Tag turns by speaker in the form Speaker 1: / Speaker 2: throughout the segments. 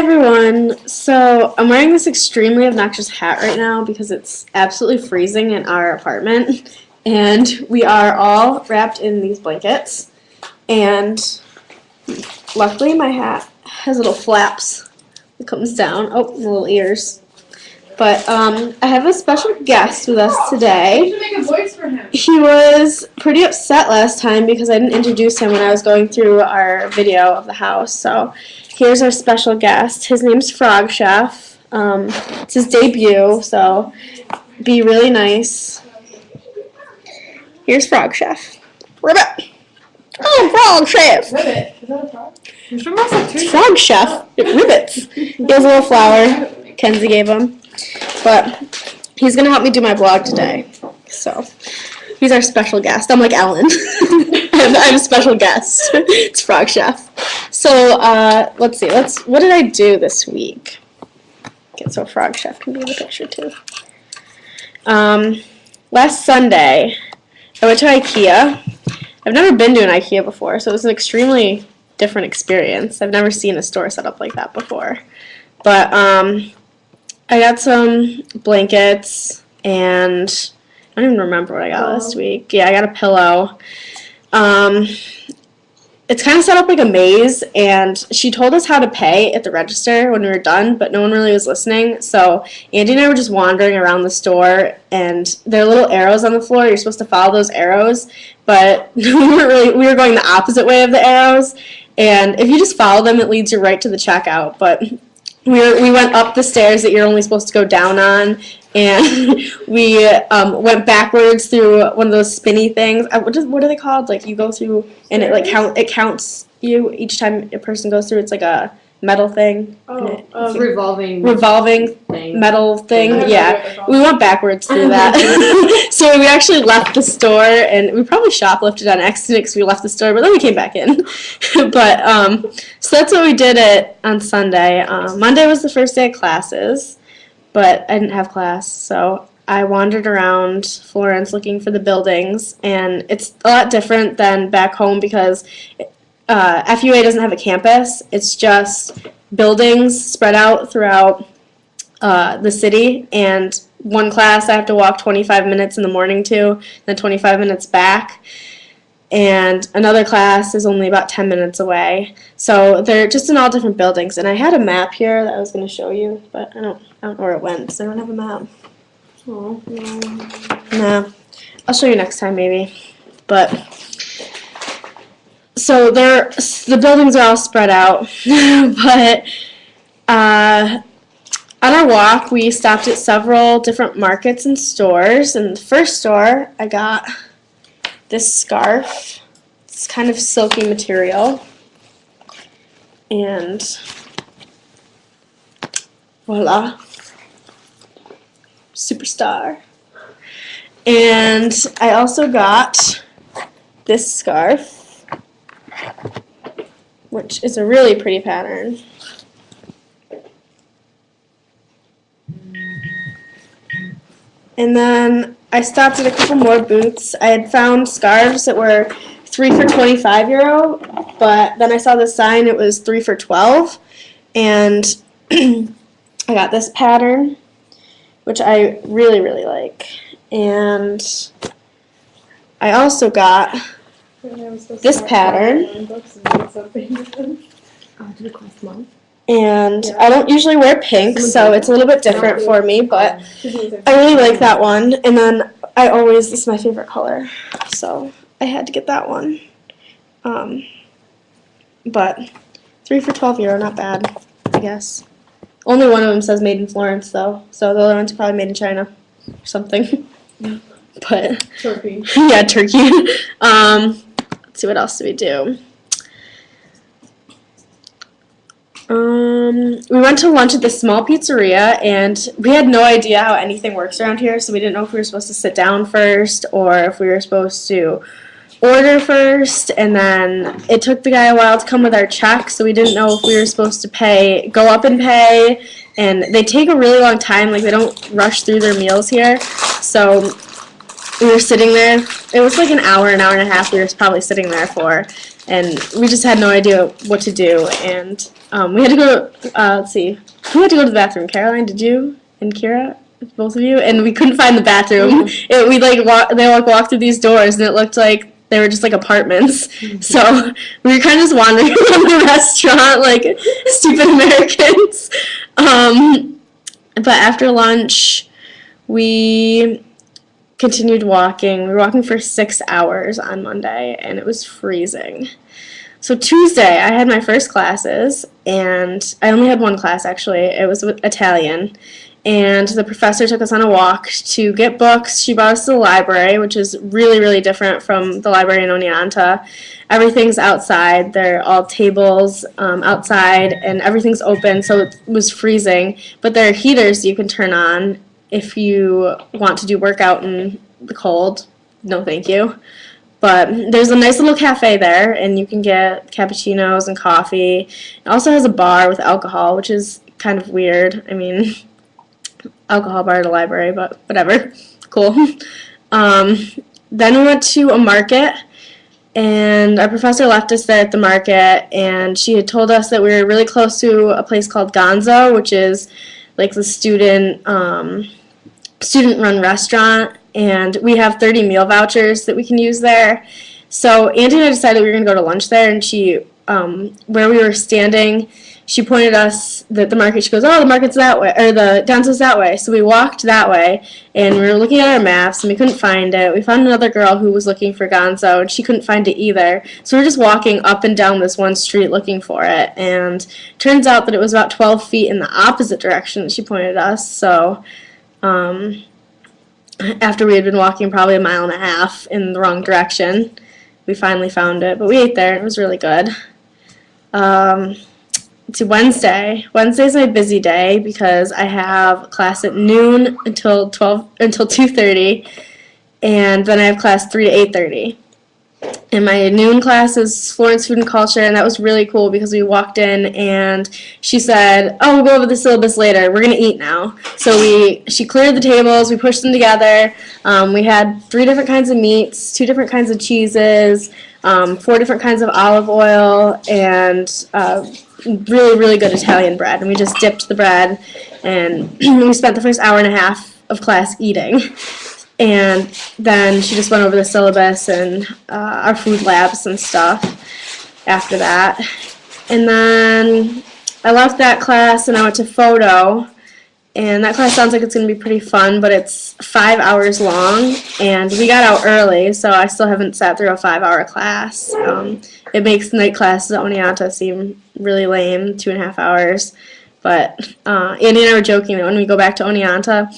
Speaker 1: everyone. So I'm wearing this extremely obnoxious hat right now because it's absolutely freezing in our apartment, and we are all wrapped in these blankets. And luckily, my hat has little flaps that comes down. Oh, and little ears. But I have a special guest with us today.
Speaker 2: You should make a voice for him.
Speaker 1: He was pretty upset last time because I didn't introduce him when I was going through our video of the house. So here's our special guest. His name's Frog Chef. It's his debut, so be really nice. Here's Frog Chef. Ribbit. Oh, Frog Chef.
Speaker 2: Ribbit. Is that a frog?
Speaker 1: It's Frog Chef. It ribbits. He has a little flower Kenzie gave him. But he's going to help me do my vlog today. So he's our special guest. I'm like Ellen. I'm a special guest. It's Frog Chef. So let's see. What did I do this week? Okay, so Frog Chef can be in the picture too. Last Sunday, I went to IKEA. I've never been to an IKEA before, so it was an extremely different experience. I've never seen a store set up like that before. But I got some blankets, and I don't even remember what I got last week. Yeah, I got a pillow. It's kind of set up like a maze, and she told us how to pay at the register when we were done, but no one really was listening. So Andy and I were just wandering around the store, and there are little arrows on the floor. You're supposed to follow those arrows, but we were going the opposite way of the arrows. And if you just follow them, it leads you right to the checkout. But we went up the stairs that you're only supposed to go down on, and we went backwards through one of those spinny things. What are they called? Like you go through, and it counts you each time a person goes through. It's like a metal thing.
Speaker 2: Oh, revolving
Speaker 1: thing. Metal thing. Yeah, we went backwards through that. So we actually left the store, and we probably shoplifted on accident because we left the store, but then we came back in. But so that's what we did on Sunday. Monday was the first day of classes, but I didn't have class, so I wandered around Florence looking for the buildings, and it's a lot different than back home because FUA doesn't have a campus. It's just buildings spread out throughout the city, and one class I have to walk 25 minutes in the morning to, then 25 minutes back, and another class is only about 10 minutes away. So they're just in all different buildings, and I had a map here that I was going to show you, but I don't know where it went, because I don't have a map. Oh, no. I'll show you next time, maybe. But so the buildings are all spread out, but on our walk, we stopped at several different markets and stores. In the first store, I got this scarf. It's kind of silky material. And voila. Superstar. And I also got this scarf, which is a really pretty pattern. And then I stopped at a couple more booths. I had found scarves that were 3 for €25, but then I saw the sign, it was 3 for $12. And I got this pattern, which I really, really like. And I also got this pattern. And I don't usually wear pink, so it's a little bit different for me, but I really like that one. And then this is my favorite color, so I had to get that one. But 3 for €12, not bad, I guess. Only one of them says made in Florence, though, so the other ones are probably made in China or something. But
Speaker 2: Turkey.
Speaker 1: Yeah, Turkey. Let's see, what else did we do? We went to lunch at this small pizzeria, and we had no idea how anything works around here, so we didn't know if we were supposed to sit down first or if we were supposed to order first, and then it took the guy a while to come with our check, so we didn't know if we were supposed to go up and pay, and they take a really long time, like they don't rush through their meals here, so we were sitting there. It was like an hour and a half we were probably sitting there for, and we just had no idea what to do. And we had to go, let's see, who had to go to the bathroom? Caroline, did you? And Kira? Both of you? And we couldn't find the bathroom. They walked through these doors, and it looked like they were just like apartments. So we were kind of just wandering around the restaurant like stupid Americans. But after lunch, we continued walking. We were walking for 6 hours on Monday, and it was freezing. So Tuesday, I had my first classes, and I only had one class, actually. It was Italian. And the professor took us on a walk to get books. She brought us to the library, which is really, really different from the library in Oneonta. Everything's outside. They're all tables outside, and everything's open, so it was freezing. But there are heaters you can turn on if you want to do workout in the cold. No, thank you. But there's a nice little cafe there, and you can get cappuccinos and coffee. It also has a bar with alcohol, which is kind of weird. I mean, alcohol bar at a library, but whatever. Cool. Then we went to a market, and our professor left us there at the market, and she had told us that we were really close to a place called Gonzo, which is like the student-run restaurant, and we have 30 meal vouchers that we can use there. So Andy and I decided we were going to go to lunch there, and she, where we were standing, she pointed us that the market, she goes, oh, the market's that way, or the Gonzo's that way. So we walked that way, and we were looking at our maps, and we couldn't find it. We found another girl who was looking for Gonzo, and she couldn't find it either. So we were just walking up and down this one street looking for it, and turns out that it was about 12 feet in the opposite direction that she pointed us. So after we had been walking probably a mile and a half in the wrong direction, we finally found it. But we ate there, and it was really good. To Wednesday. Wednesday's my busy day because I have class at noon until 2:30, and then I have class 3 to 8:30. And my noon class is Florence Food and Culture, and that was really cool because we walked in and she said, oh, we'll go over the syllabus later. We're going to eat now. So she cleared the tables, we pushed them together. We had 3 different kinds of meats, 2 different kinds of cheeses, 4 different kinds of olive oil, and really, really good Italian bread. And we just dipped the bread, and we spent the first hour and a half of class eating. And then she just went over the syllabus and our food labs and stuff after that. And then I left that class and I went to photo. And that class sounds like it's going to be pretty fun, but it's 5 hours long. And we got out early, so I still haven't sat through a 5-hour class. It makes night classes at Oneonta seem really lame, 2.5 hours. But Andy and I were joking that when we go back to Oneonta,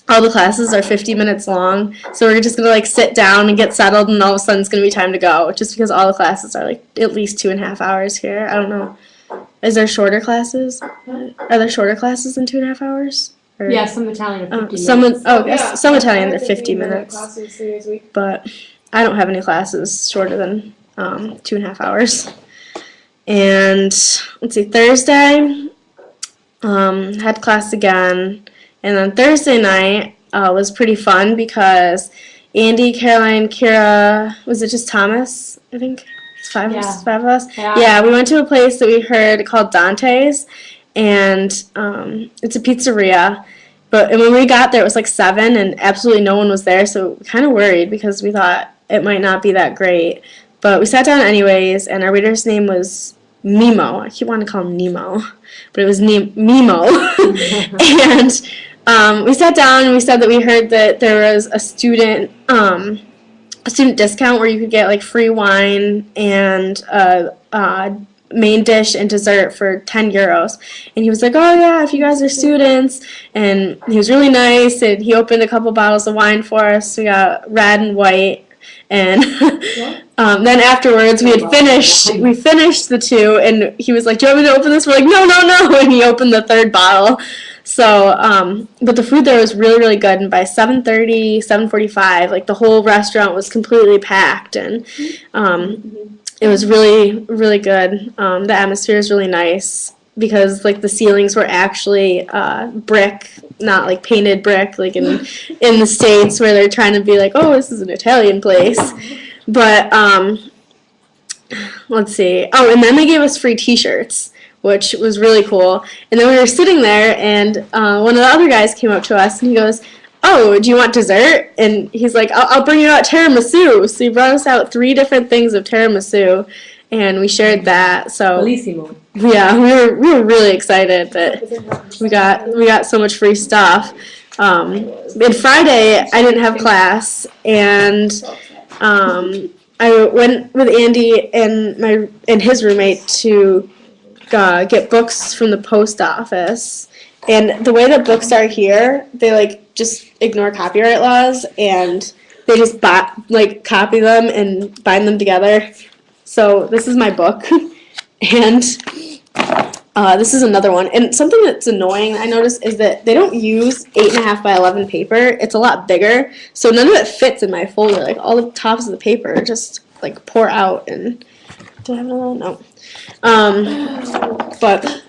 Speaker 1: all the classes are 50 minutes long, so we're just going to sit down and get settled, and all of a sudden it's going to be time to go, just because all the classes are at least 2.5 hours here. I don't know. Is there shorter classes? Are there shorter classes than 2.5 hours? Or,
Speaker 2: yeah, some Italian are 50
Speaker 1: some
Speaker 2: minutes.
Speaker 1: some Italian are 50 minutes.
Speaker 2: Classes 3 days a week.
Speaker 1: But I don't have any classes shorter than 2.5 hours. And let's see, Thursday, had class again. And then Thursday night was pretty fun because Andy, Caroline, Kira, was it just Thomas, I think? It's five of us? Yeah, we went to a place that we heard called Dante's, and it's a pizzeria. And when we got there, it was 7, and absolutely no one was there, so we kind of worried because we thought it might not be that great. But we sat down anyways, and our waiter's name was Mimo. I keep wanting to call him Nemo, but it was Mimo. And we sat down and we said that we heard that there was a student discount where you could get free wine and main dish and dessert for 10 euros. And he was like, oh yeah, if you guys are students. And he was really nice, and he opened a couple bottles of wine for us. We got red and white. And then afterwards we finished the 2, and he was like, do you want me to open this? We're like, no, and he opened the 3rd bottle. So, but the food there was really, really good, and by 7:30, 7:45, the whole restaurant was completely packed, and it was really, really good. The atmosphere is really nice, because like the ceilings were actually brick, not like painted brick, like in the States where they're trying to be like, oh, this is an Italian place. But let's see. Oh, and then they gave us free T-shirts, which was really cool. And then we were sitting there, and one of the other guys came up to us, and he goes, oh, do you want dessert? And he's like, I'll bring you out tiramisu. So he brought us out 3 different things of tiramisu, and we shared that. So
Speaker 2: Bellissimo.
Speaker 1: yeah, we were really excited that we got so much free stuff. And Friday I didn't have class, and I went with Andy and his roommate to get books from the post office. And the way that books are here, they like just ignore copyright laws, and they just copy them and bind them together. So this is my book, and this is another one. And something that's annoying I noticed is that they don't use 8.5 by 11 paper. It's a lot bigger, so none of it fits in my folder. Like all the tops of the paper just like pour out. And do I have another one? No. But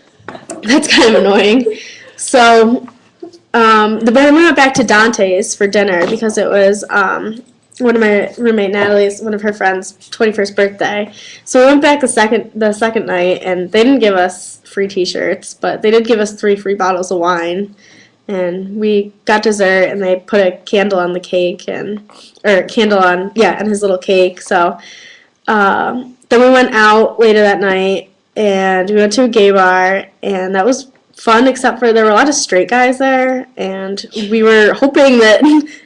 Speaker 1: that's kind of annoying. So then we went back to Dante's for dinner because it was one of my roommate Natalie's, one of her friends' 21st birthday. So we went back the second night, and they didn't give us free T-shirts, but they did give us 3 free bottles of wine. And we got dessert, and they put a candle on the cake, on his little cake. So then we went out later that night, and we went to a gay bar, and that was fun, except for there were a lot of straight guys there, and we were hoping that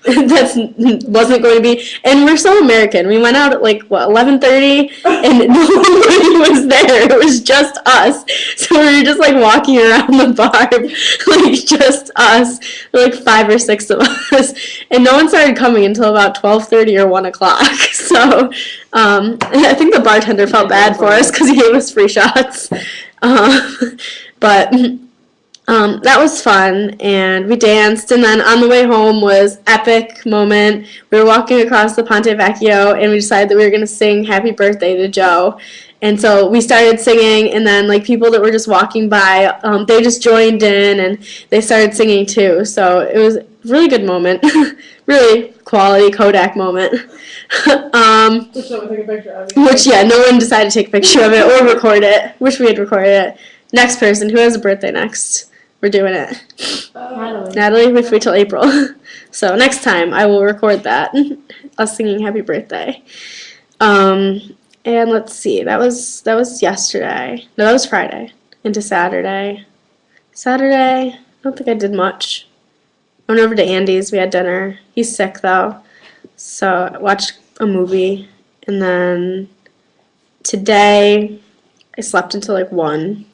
Speaker 1: that wasn't going to be. And we're so American. We went out at 11:30, and nobody was there. It was just us. So we were just walking around the bar, just us, 5 or 6 of us, and no one started coming until about 12:30 or 1 o'clock. So I think the bartender felt bad for us because he gave us free shots, but. That was fun, and we danced, and then on the way home was epic moment. We were walking across the Ponte Vecchio, and we decided that we were going to sing Happy Birthday to Joe. And so we started singing, and then people that were just walking by, they just joined in, and they started singing too. So it was a really good moment, really quality Kodak moment.
Speaker 2: Which no one took a picture of it.
Speaker 1: Which, yeah, no one decided to take a picture of it or record it. Wish we had recorded it. Next person, who has a birthday next? We're doing it. Natalie, we wait till April. So next time I will record that. Us singing Happy Birthday. And let's see, that was yesterday. No, that was Friday. Into Saturday. I don't think I did much. I went over to Andy's, we had dinner. He's sick though. So I watched a movie. And then today I slept until 1.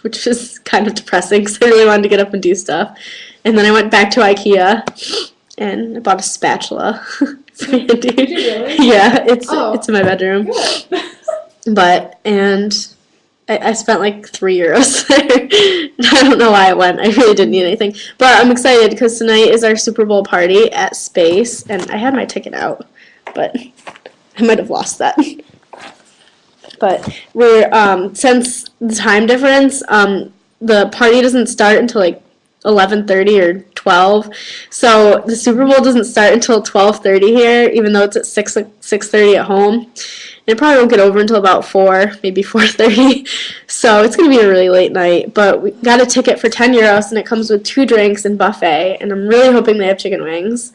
Speaker 1: Which was kind of depressing because I really wanted to get up and do stuff. And then I went back to IKEA and I bought a spatula for Andy.
Speaker 2: Did you really?
Speaker 1: Yeah, it's in my bedroom. And I spent €3 there. I don't know why I went. I really didn't need anything. But I'm excited because tonight is our Super Bowl party at Space, and I had my ticket out, but I might have lost that. But we're since the time difference, the party doesn't start until 11:30 or 12. So the Super Bowl doesn't start until 12:30 here, even though it's at 6:30 at home. And it probably won't get over until about 4, maybe 4:30. So it's gonna be a really late night. But we got a ticket for €10, and it comes with 2 drinks and buffet. And I'm really hoping they have chicken wings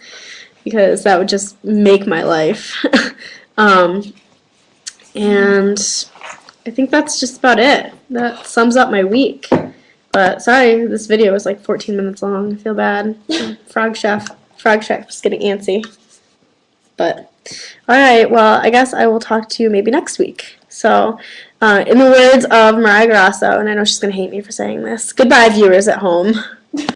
Speaker 1: because that would just make my life. And I think that's just about it. That sums up my week. But sorry, this video was 14 minutes long. I feel bad. Frog Chef was getting antsy. But, alright, well, I guess I will talk to you maybe next week. So, in the words of Mariah Grasso, and I know she's going to hate me for saying this, goodbye, viewers at home.